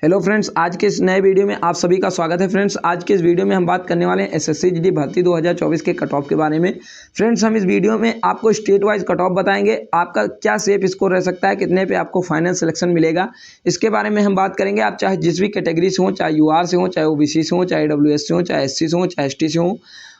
Hello friends, आज के इस नए वीडियो में आप सभी का स्वागत है। फ्रेंड्स, आज के इस वीडियो में हम बात करने वाले हैं एसएससी जीडी भर्ती 2024 के कट ऑफ के बारे में। फ्रेंड्स, हम इस वीडियो में आपको स्टेट वाइज कट ऑफ बताएंगे, आपका क्या सेफ स्कोर रह सकता है, कितने पे आपको फाइनल सिलेक्शन मिलेगा, इसके बारे में हम बात करेंगे। आप चाहे जिस भी कैटेगरी से हो, चाहे यूआर से हो, चाहे ओबीसी से हो, चाहे ईडब्ल्यूएस से हो, चाहे एससी से हो, चाहे एसटी से हो,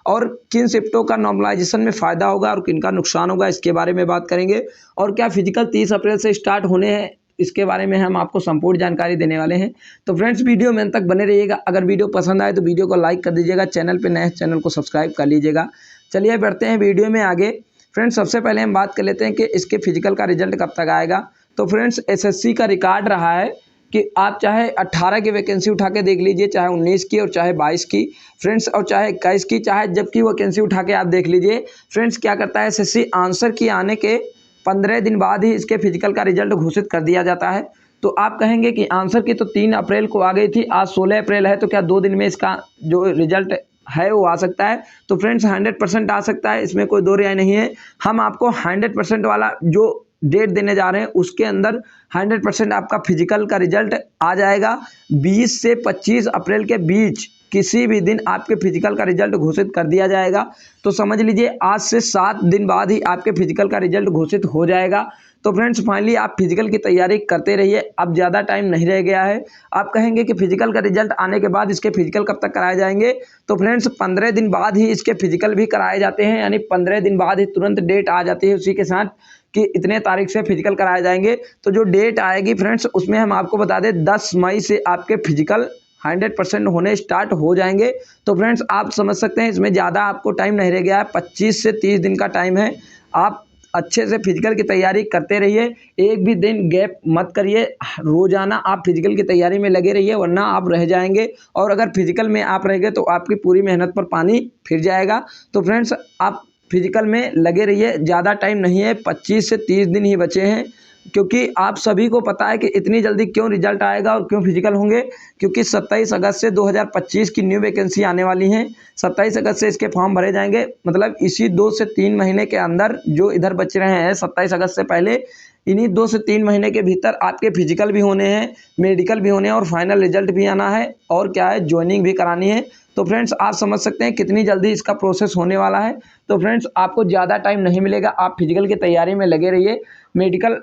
और किन शिफ्टों का नॉर्मलाइजेशन में फ़ायदा होगा और किन का नुकसान होगा, इसके बारे में बात करेंगे। और क्या फिजिकल 30 अप्रैल से स्टार्ट होने हैं, इसके बारे में हम आपको संपूर्ण जानकारी देने वाले हैं। तो फ्रेंड्स, वीडियो में अंत तक बने रहिएगा। अगर वीडियो पसंद आए तो वीडियो को लाइक कर दीजिएगा, चैनल पे नए चैनल को सब्सक्राइब कर लीजिएगा। चलिए बढ़ते हैं वीडियो में आगे। फ्रेंड्स, सबसे पहले हम बात कर लेते हैं कि इसके फिजिकल का रिजल्ट कब तक आएगा। तो फ्रेंड्स, एसएससी का रिकॉर्ड रहा है कि आप चाहे 18 की वैकेंसी उठा के देख लीजिए, चाहे 19 की और चाहे 22 की फ्रेंड्स, और चाहे 21 की, चाहे जबकि वैकेंसी उठा के आप देख लीजिए। फ्रेंड्स, क्या करता है एसएससी, आंसर की आने के 15 दिन बाद ही इसके फिजिकल का रिजल्ट घोषित कर दिया जाता है। तो आप कहेंगे कि आंसर की तो 3 अप्रैल को आ गई थी, आज 16 अप्रैल है, तो क्या 2 दिन में इसका जो रिजल्ट है वो आ सकता है? तो फ्रेंड्स, 100% आ सकता है, इसमें कोई दो राय नहीं है। हम आपको 100% वाला जो डेट देने जा रहे हैं उसके अंदर 100% आपका फिजिकल का रिजल्ट आ जाएगा। 20 से 25 अप्रैल के बीच किसी भी दिन आपके फिजिकल का रिजल्ट घोषित कर दिया जाएगा। तो समझ लीजिए आज से 7 दिन बाद ही आपके फिजिकल का रिजल्ट घोषित हो जाएगा। तो फ्रेंड्स, फाइनली आप फिजिकल की तैयारी करते रहिए, अब ज़्यादा टाइम नहीं रह गया है। आप कहेंगे कि फिजिकल का रिजल्ट आने के बाद इसके फिजिकल कब तक कराए जाएंगे? तो फ्रेंड्स, 15 दिन बाद ही इसके फिजिकल भी कराए जाते हैं, यानी 15 दिन बाद ही तुरंत डेट आ जाती है उसी के साथ कि इतने तारीख से फिजिकल कराए जाएंगे। तो जो डेट आएगी फ्रेंड्स, उसमें हम आपको बता दें 10 मई से आपके फिजिकल 100% होने स्टार्ट हो जाएंगे। तो फ्रेंड्स, आप समझ सकते हैं इसमें ज़्यादा आपको टाइम नहीं रह गया है, 25 से 30 दिन का टाइम है। आप अच्छे से फिजिकल की तैयारी करते रहिए, एक भी दिन गैप मत करिए, रोज़ाना आप फिजिकल की तैयारी में लगे रहिए, वरना आप रह जाएंगे। और अगर फिजिकल में आप रह गए तो आपकी पूरी मेहनत पर पानी फिर जाएगा। तो फ्रेंड्स, आप फिजिकल में लगे रहिए, ज़्यादा टाइम नहीं है, 25 से 30 दिन ही बचे हैं। क्योंकि आप सभी को पता है कि इतनी जल्दी क्यों रिजल्ट आएगा और क्यों फिजिकल होंगे, क्योंकि 27 अगस्त से 2025 की न्यू वैकेंसी आने वाली हैं। 27 अगस्त से इसके फॉर्म भरे जाएंगे, मतलब इसी 2 से 3 महीने के अंदर जो इधर बच रहे हैं 27 अगस्त से पहले, इन्हीं 2 से 3 महीने के भीतर आपके फिजिकल भी होने हैं, मेडिकल भी होने हैं और फाइनल रिजल्ट भी आना है, और क्या है, ज्वाइनिंग भी करानी है। तो फ्रेंड्स, आप समझ सकते हैं कितनी जल्दी इसका प्रोसेस होने वाला है। तो फ्रेंड्स, आपको ज़्यादा टाइम नहीं मिलेगा, आप फिजिकल की तैयारी में लगे रहिए। मेडिकल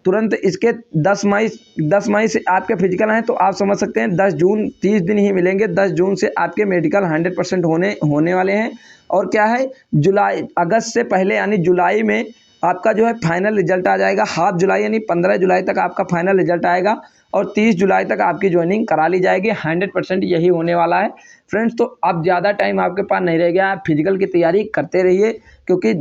तुरंत इसके 10 मई से आपके फिजिकल हैं, तो आप समझ सकते हैं 10 जून 30 दिन ही मिलेंगे। 10 जून से आपके मेडिकल 100% होने वाले हैं। और क्या है, अगस्त से पहले यानी जुलाई में आपका जो है फाइनल रिजल्ट आ जाएगा। हाफ जुलाई यानी 15 जुलाई तक आपका फाइनल रिजल्ट आएगा और 30 जुलाई तक आपकी ज्वाइनिंग करा ली जाएगी। 100% यही होने वाला है फ्रेंड्स। तो अब ज़्यादा टाइम आपके पास नहीं रह गया, आप फिजिकल की तैयारी करते रहिए, क्योंकि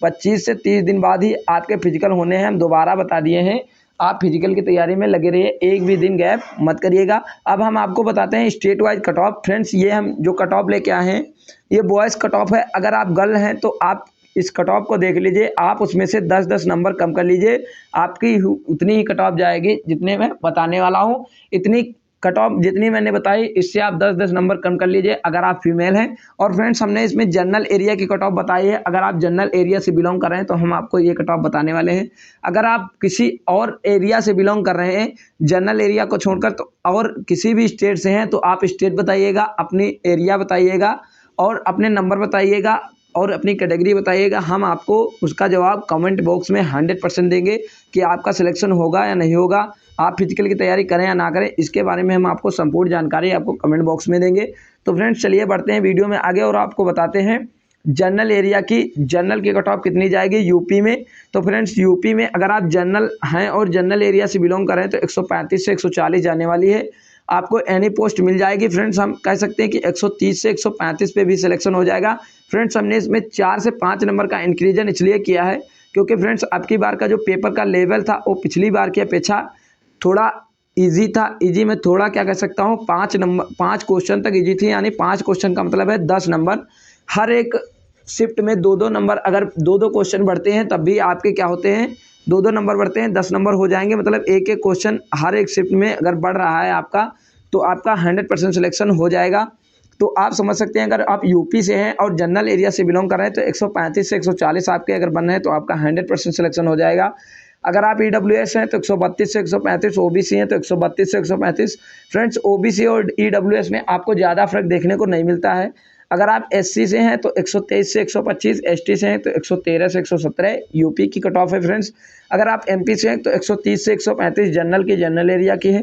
25 से 30 दिन बाद ही आपके फिजिकल होने हैं। हम दोबारा बता दिए हैं, आप फिजिकल की तैयारी में लगे रहिए, एक भी दिन गैप मत करिएगा। अब हम आपको बताते हैं state wise cut off. Friends, ये हम जो कट ऑफ लेके आए हैं ये बॉयज़ कट ऑफ है। अगर आप गर्ल हैं तो आप इस कट ऑफ को देख लीजिए, आप उसमें से 10-10 नंबर कम कर लीजिए, आपकी उतनी ही कट ऑफ जाएगी जितने मैं बताने वाला हूँ। इतनी कट ऑफ जितनी मैंने बताई, इससे आप 10-10 नंबर कम कर लीजिए अगर आप फीमेल हैं। और फ्रेंड्स, हमने इसमें जनरल एरिया की कट ऑफ बताई है, अगर आप जनरल एरिया से बिलोंग कर रहे हैं तो हम आपको ये कट ऑफ बताने वाले हैं। अगर आप किसी और एरिया से बिलोंग कर रहे हैं, जनरल एरिया को छोड़कर, तो और किसी भी स्टेट से हैं, तो आप स्टेट बताइएगा, अपनी एरिया बताइएगा और अपने नंबर बताइएगा और अपनी कैटेगरी बताइएगा। हम आपको उसका जवाब कमेंट बॉक्स में 100% देंगे कि आपका सिलेक्शन होगा या नहीं होगा। आप फिजिकल की तैयारी करें या ना करें, इसके बारे में हम आपको संपूर्ण जानकारी आपको कमेंट बॉक्स में देंगे। तो फ्रेंड्स, चलिए बढ़ते हैं वीडियो में आगे और आपको बताते हैं जनरल एरिया की, जनरल की कट ऑफ कितनी जाएगी यूपी में। तो फ्रेंड्स, यूपी में अगर आप जनरल हैं और जनरल एरिया से बिलोंग कर रहे हैं तो 135 से 140 जाने वाली है, आपको एनी पोस्ट मिल जाएगी। फ्रेंड्स, हम कह सकते हैं कि 130 से 135 पे भी सिलेक्शन हो जाएगा। फ्रेंड्स, हमने इसमें 4 से 5 नंबर का इंक्रीजन इसलिए किया है क्योंकि फ्रेंड्स, आपकी बार का जो पेपर का लेवल था वो पिछली बार की अपेक्षा थोड़ा इजी था। इजी में थोड़ा क्या कह सकता हूँ, 5 क्वेश्चन तक इजी थी, यानी 5 क्वेश्चन का मतलब है 10 नंबर। हर एक शिफ्ट में 2-2 नंबर, अगर 2-2 क्वेश्चन बढ़ते हैं तब भी आपके क्या होते हैं, 2-2 नंबर बढ़ते हैं, 10 नंबर हो जाएंगे। मतलब एक एक क्वेश्चन हर एक शिफ्ट में अगर बढ़ रहा है आपका, तो आपका 100% सिलेक्शन हो जाएगा। तो आप समझ सकते हैं, अगर आप यूपी से हैं और जनरल एरिया से बिलोंग कर रहे हैं तो 135 से 140 आपके अगर बन रहे हैं तो आपका 100% सिलेक्शन हो जाएगा। अगर आप ईडब्ल्यूएस हैं तो 132 से 135, ओबीसी हैं तो 132 से 135। फ्रेंड्स ओबीसी और ईडब्ल्यूएस में आपको ज़्यादा फर्क देखने को नहीं मिलता है। अगर आप एससी से हैं तो 123 से 125, एसटी से हैं तो 113 से 117 यूपी की कट ऑफ है फ्रेंड्स। अगर आप एमपी से हैं तो 130 से 135 जनरल की जनरल एरिया की है।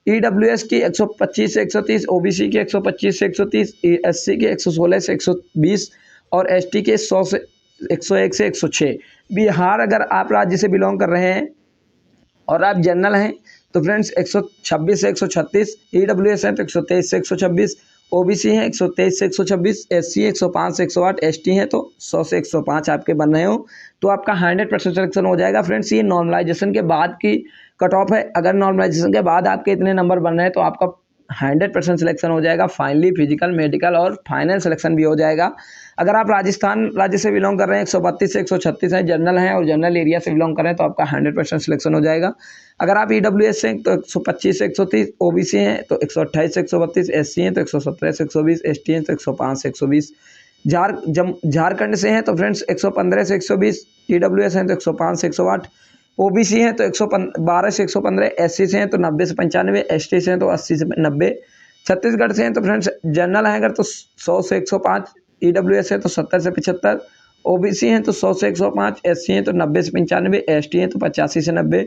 ईडब्ल्यूएस की 125 से 130, ओबीसी की 125 से 130, एससी के 116 से 120 और एसटी के 100 से 101 से 106। बिहार अगर आप राज्य से बिलोंग कर रहे हैं और आप जनरल हैं तो फ्रेंड्स 126 से 136, ईडब्ल्यूएस हैं तो 123 से 126, ओबीसी हैं 123 से 126, एससी 105 से 108, एसटी हैं तो 100 से 105 आपके बन रहे हो तो आपका 100% सिलेक्शन हो जाएगा। फ्रेंड्स ये नॉर्मलाइजेशन के बाद की कट ऑफ है। अगर नॉर्मलाइजेशन के बाद आपके इतने नंबर बन रहे हैं तो आपका 100% सिलेक्शन हो जाएगा। फाइनली फिजिकल, मेडिकल और फाइनल सिलेक्शन भी हो जाएगा। अगर आप राजस्थान राज्य से बिलोंग कर रहे हैं 132 से 136 हैं, जनरल हैं और जनरल एरिया से बिलोंग कर रहे हैं तो आपका 100% सिलेक्शन हो जाएगा। अगर आप ईडब्ल्यूएस हैं तो 125 से 130, ओबीसी हैं तो 128 से 132, एससी हैं तो 117 से 120, एसटी हैं तो 105 से 120। झारखंड से हैं तो फ्रेंड्स 115 से 120, ईडब्ल्यूएस हैं तो 105 से 108, ओबीसी हैं तो 112 से 115, एससी से हैं तो 90 से 95, एसटी से हैं तो 80 से 90। छत्तीसगढ़ से हैं तो फ्रेंड्स जनरल हैं अगर तो 100 से 105, ईडब्ल्यूएस है तो 70 से 75, ओबीसी हैं तो 100 से 105, एससी हैं तो 90 से 95, एसटी हैं तो 85 से 90।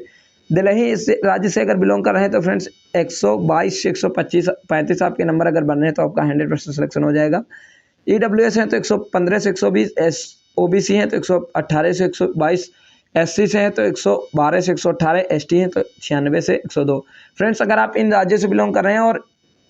दिल्ली राज्य से अगर बिलोंग कर रहे हैं तो फ्रेंड्स 122 से 125 35 आपके नंबर अगर बन रहे हैं तो आपका 100% सिलेक्शन हो जाएगा। ईडब्ल्यूएस हैं तो 115 से 120, ओबीसी हैं तो 118 से 122, एससी से हैं तो 112 से 118, एसटी हैं तो 96 से 102। फ्रेंड्स अगर आप इन राज्यों से बिलोंग कर रहे हैं और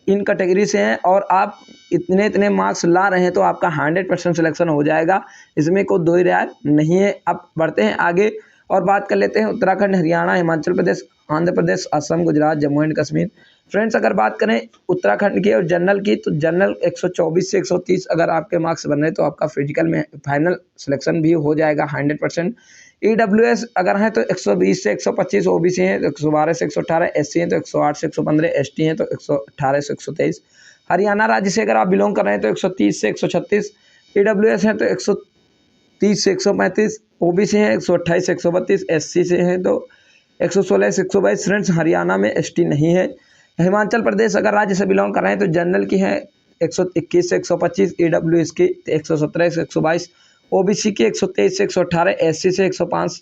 इन कैटेगरी से हैं और आप इतने मार्क्स ला रहे हैं तो आपका 100% सिलेक्शन हो जाएगा। इसमें कोई दो ही राय नहीं है। अब बढ़ते हैं आगे और बात कर लेते हैं उत्तराखंड, हरियाणा, हिमाचल प्रदेश, आंध्र प्रदेश, असम, गुजरात, जम्मू एंड कश्मीर। फ्रेंड्स अगर बात करें उत्तराखंड की और जनरल की तो जनरल 124 से 130 अगर आपके मार्क्स बन रहे हैं तो आपका फिजिकल में फाइनल सिलेक्शन भी हो जाएगा 100%। ईडब्ल्यूएस अगर हैं तो 120 से 125, ओबीसी हैं तो 112 से 118, एससी हैं तो 108 से 115, एसटी हैं तो 118 से 123। हरियाणा राज्य से अगर आप बिलोंग कर रहे हैं तो 130 से 136, ईडब्ल्यूएस हैं तो 130 से 135, ओबीसी हैं 128 से 132, एससी से हैं तो 116 से 122। फ्रेंड्स हरियाणा में एसटी नहीं है। हिमाचल प्रदेश अगर राज्य से बिलोंग कर रहे हैं तो जनरल की है 121 से 125, ईडब्ल्यूएस की 117 से 122, ओबीसी की 123 से 118, एससी से 105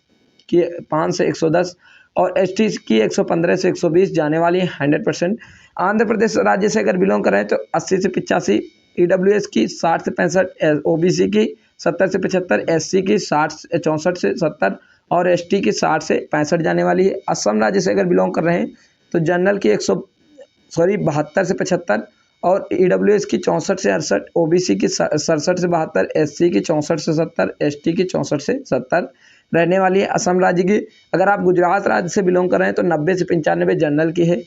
की 5 से 110 और एसटी की 115 से 120 जाने वाली है 100%। आंध्र प्रदेश राज्य से अगर बिलोंग कर रहे हैं तो 80 से 85, ईडब्ल्यूएस की 60 से 65, ओबीसी की 70 से 75, एससी की 64 से 70 और एसटी की 60 से 65 जाने वाली है। असम राज्य से अगर बिलोंग कर रहे हैं तो जनरल की 72 से 75 और ईडब्ल्यूएस की 64 से 68, ओबीसी की 67 से 72, एससी की 64 से 70, एसटी की 64 से 70 रहने वाली है। असम राज्य की अगर आप गुजरात राज्य से बिलोंग कर रहे हैं तो 90 से 95 जनरल की है,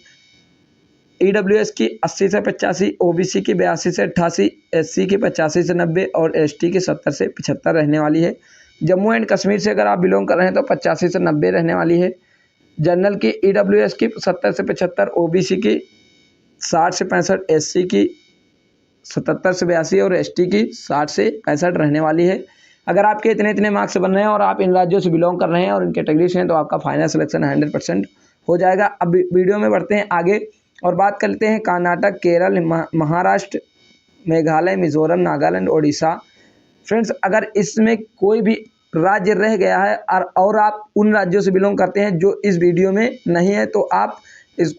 ईडब्ल्यूएस की 80 से 85, ओबीसी की 82 से 88, एससी की 85 से 90 और एसटी की 70 से 75 रहने वाली है। जम्मू एंड कश्मीर से अगर आप बिलोंग कर रहे हैं तो 85 से 90 रहने वाली है। जनरल की ईडब्ल्यूएस की 70 से 75, ओबीसी की 60 से 65, एससी की 77 से 82 और एसटी की 60 से 65 रहने वाली है। अगर आपके इतने मार्क्स बन रहे हैं और आप इन राज्यों से बिलोंग कर रहे हैं और इन कैटेगरी से हैं तो आपका फाइनल सिलेक्शन 100% हो जाएगा। अब वीडियो में बढ़ते हैं आगे और बात करते हैं कर्नाटक, केरल, महाराष्ट्र, मेघालय, मिजोरम, नागालैंड, ओडिशा। फ्रेंड्स अगर इसमें कोई भी राज्य रह गया है और आप उन राज्यों से बिलोंग करते हैं जो इस वीडियो में नहीं है तो आप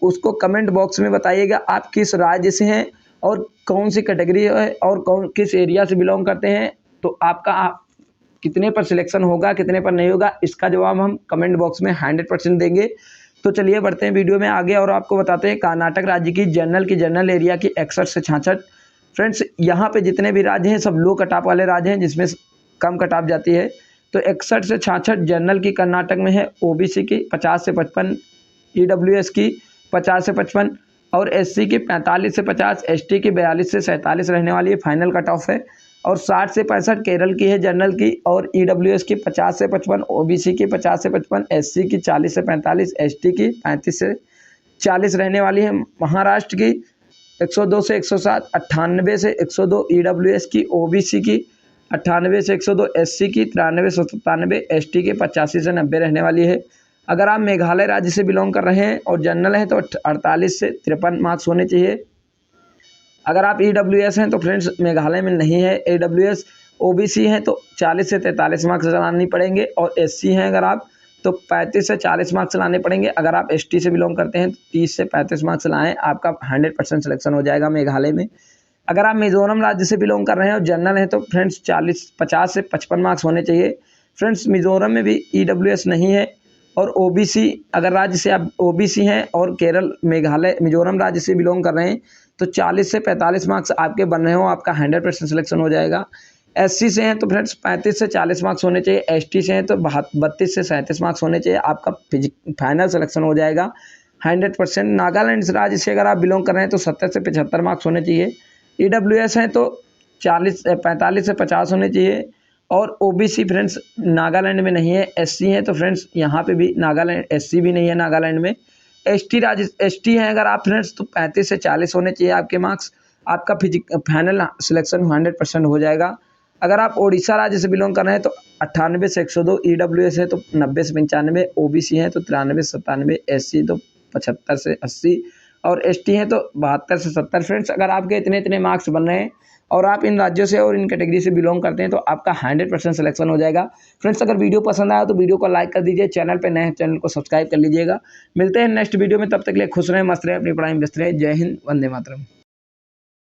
उसको कमेंट बॉक्स में बताइएगा आप किस राज्य से हैं और कौन सी कैटेगरी है और किस एरिया से बिलोंग करते हैं तो आपका कितने पर सिलेक्शन होगा, कितने पर नहीं होगा, इसका जवाब हम कमेंट बॉक्स में 100% देंगे। तो चलिए बढ़ते हैं वीडियो में आगे और आपको बताते हैं कर्नाटक राज्य की जनरल एरिया की 61 से 66। फ्रेंड्स यहाँ पे जितने भी राज्य हैं सब लो कटाप वाले राज्य हैं जिसमें कम कटाप जाती है। तो 61 से 66 जनरल की कर्नाटक में है, ओबीसी की 50 से 55, ईडब्ल्यूएस की 50 से 55 और एससी की 45 से 50, एसटी की 42 से 47 रहने वाली है, फाइनल कट ऑफ है। और 60 से 65 केरल की है जनरल की और ईडब्ल्यूएस की 50 से 55, ओबीसी की 50 से 55, एससी की 40 से 45, एसटी की 35 से 40 रहने वाली है। महाराष्ट्र की 102 से 107, 98 से 102, ईडब्ल्यूएस की, ओबीसी की 98 से 102, एससी की 93 से 97, एसटी की 85 से 90 रहने वाली है। अगर आप मेघालय राज्य से बिलोंग कर रहे हैं और जनरल हैं तो 48 से 53 मार्क्स होने चाहिए। अगर आप EWS हैं तो फ्रेंड्स मेघालय में नहीं है EWS। OBC हैं तो 40 से 43 मार्क्स लानी पड़ेंगे, और SC हैं अगर आप तो 35 से 40 मार्क्स लाने पड़ेंगे। अगर आप ST से बिलोंग करते हैं तो 30 से 35 मार्क्स लाएँ, आपका 100% सिलेक्शन हो जाएगा मेघालय में। अगर आप मिजोरम राज्य से बिलोंग कर रहे हैं और जनरल हैं तो फ्रेंड्स 50 से 55 मार्क्स होने चाहिए। फ्रेंड्स मिजोरम में भी EWS नहीं है, और OBC अगर राज्य से आप OBC हैं और केरल मेघालय मिजोरम राज्य से बिलोंग कर रहे हैं तो 40 से 45 मार्क्स आपके बन रहे हो, आपका 100% सिलेक्शन हो जाएगा। SC से हैं तो फ्रेंड्स 35 से 40 मार्क्स होने चाहिए। ST से हैं तो 32 से 37 मार्क्स होने चाहिए, आपका फाइनल सिलेक्शन हो जाएगा 100%। नागालैंड राज्य से अगर आप बिलोंग कर रहे हैं तो 70 से 75 मार्क्स होने चाहिए। EWS हैं तो 45 से 50 होने चाहिए, और OBC फ्रेंड्स नागालैंड में नहीं है। SC है तो फ्रेंड्स यहाँ पे भी नागालैंड SC भी नहीं है नागालैंड में। ST है अगर आप फ्रेंड्स तो 35 से 40 होने चाहिए आपके मार्क्स, आपका फाइनल सिलेक्शन 100% हो जाएगा। अगर आप ओडिशा राज्य से बिलोंग कर रहे हैं तो 98 से 102, EWS है तो 90 से 95, OBC है तो 93 से 97, SC तो 75 से 80, और ST है तो 72 से 70। फ्रेंड्स अगर आपके इतने मार्क्स बन रहे हैं और आप इन राज्यों से और इन कैटेगरी से बिलोंग करते हैं तो आपका 100% सिलेक्शन हो जाएगा। फ्रेंड्स अगर वीडियो पसंद आया तो वीडियो को लाइक कर दीजिए, चैनल पे नए हैं चैनल को सब्सक्राइब कर लीजिएगा। मिलते हैं नेक्स्ट वीडियो में, तब तक के लिए खुश रहें, मस्त रहें, अपनी पढ़ाई में व्यस्त रहें। जय हिंद, वंदे मातरम।